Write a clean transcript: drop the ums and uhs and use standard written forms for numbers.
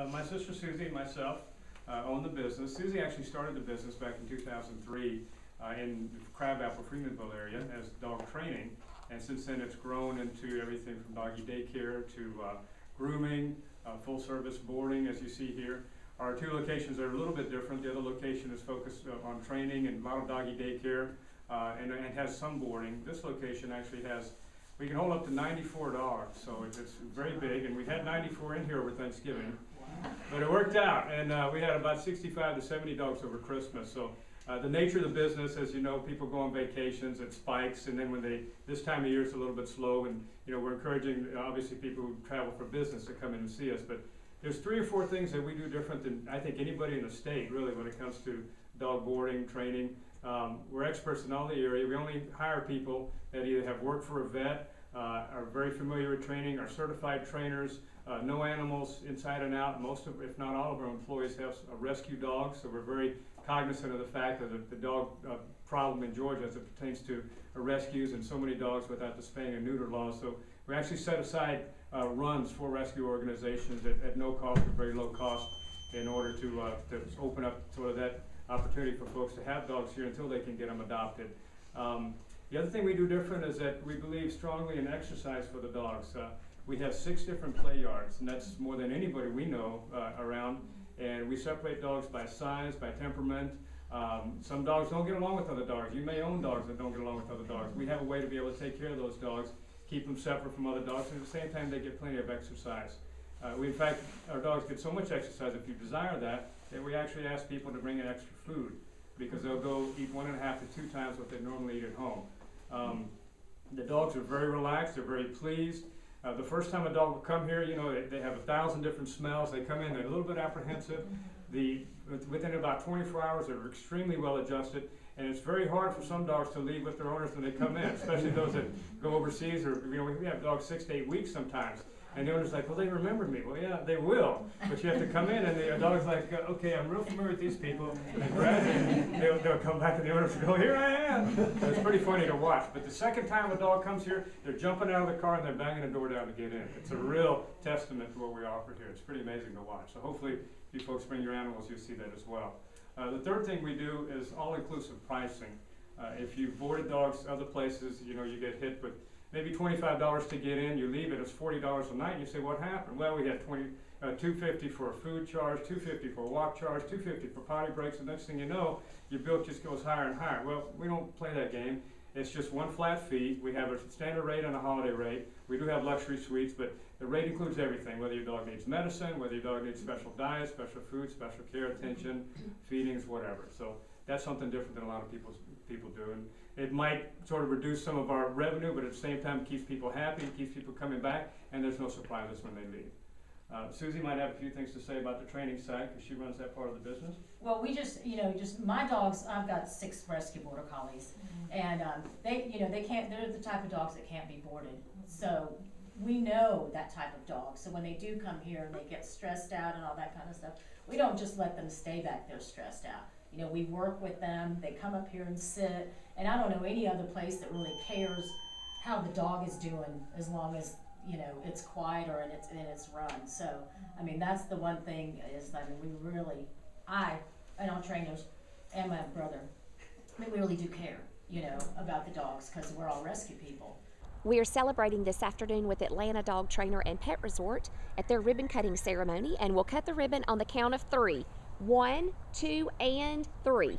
My sister Susie and myself own the business. Susie actually started the business back in 2003 in the Crabapple, Freemanville area as dog training, and since then it's grown into everything from doggy daycare to grooming, full service boarding, as you see here. Our two locations are a little bit different. The other location is focused on training and model doggy daycare and has some boarding. This location actually has, we can hold up to 94 dogs, so it's very big, and we had 94 in here over Thanksgiving. But it worked out, and we had about 65 to 70 dogs over Christmas. So the nature of the business, as you know, people go on vacations, it spikes, and then when this time of year it's a little bit slow, and we're encouraging obviously people who travel for business to come in and see us. But there's 3 or 4 things that we do different than I think anybody in the state, really, when it comes to dog boarding, training. We're experts in all the area. We only hire people that either have worked for a vet, are very familiar with training, are certified trainers, no animals inside and out. Most of, if not all of our employees have a rescue dog, so we're very cognizant of the fact that the dog problem in Georgia as it pertains to rescues and so many dogs without the spaying and neuter law. So we actually set aside runs for rescue organizations at no cost or very low cost in order to open up sort of that opportunity for folks to have dogs here until they can get them adopted. The other thing we do different is that we believe strongly in exercise for the dogs. We have 6 different play yards, and that's more than anybody we know around. And we separate dogs by size, by temperament. Some dogs don't get along with other dogs. You may own dogs that don't get along with other dogs. We have a way to be able to take care of those dogs, keep them separate from other dogs, and at the same time they get plenty of exercise. In fact, our dogs get so much exercise, if you desire that we actually ask people to bring in extra food, because they'll go eat 1.5 to 2 times what they normally eat at home. The dogs are very relaxed, they're very pleased. The first time a dog will come here, they have 1,000 different smells. They come in, they're a little bit apprehensive. Within about 24 hours, they're extremely well adjusted. And it's very hard for some dogs to leave with their owners when they come in, especially those that go overseas, or we have dogs 6 to 8 weeks sometimes. And the owner's like, well, they remember me. Well, yeah, they will. But you have to come in, and the dog's like, okay, I'm real familiar with these people. And gradually, they'll come back, and the owners will go, here I am. So it's pretty funny to watch. But the second time a dog comes here, they're jumping out of the car, and they're banging the door down to get in. It's a real testament to what we offer here. It's pretty amazing to watch. So hopefully, if you folks bring your animals, you'll see that as well. The third thing we do is all-inclusive pricing. If you've boarded dogs other places, you get hit with maybe $25 to get in, you leave it, it's $40 a night, and you say, what happened? Well, we had $250 for a food charge, $250 for a walk charge, $250 for potty breaks, and next thing you know, your bill just goes higher and higher. Well, we don't play that game. It's just one flat fee. We have a standard rate and a holiday rate. We do have luxury suites, but the rate includes everything, whether your dog needs medicine, whether your dog needs special diet, special food, special care, attention, feedings, whatever. So that's something different than a lot of people do. And it might sort of reduce some of our revenue, but at the same time it keeps people happy, it keeps people coming back, and there's no surprises when they leave. Susie might have a few things to say about the training side, because she runs that part of the business. Well, we just my dogs, I've got 6 rescue border collies, and they can't, they're the type of dogs that can't be boarded. So we know that type of dog. So when they do come here and they get stressed out and all that kind of stuff, we don't just let them stay back there stressed out. We work with them, they come up here and sit, and I don't know any other place that really cares how the dog is doing as long as it's quiet or in its run. So, that's the one thing is, we really, I and our trainers and my brother, we really do care, about the dogs, because we're all rescue people. We are celebrating this afternoon with Atlanta Dog Trainer and Pet Resort at their ribbon cutting ceremony, and we'll cut the ribbon on the count of 3. 1, 2, and 3.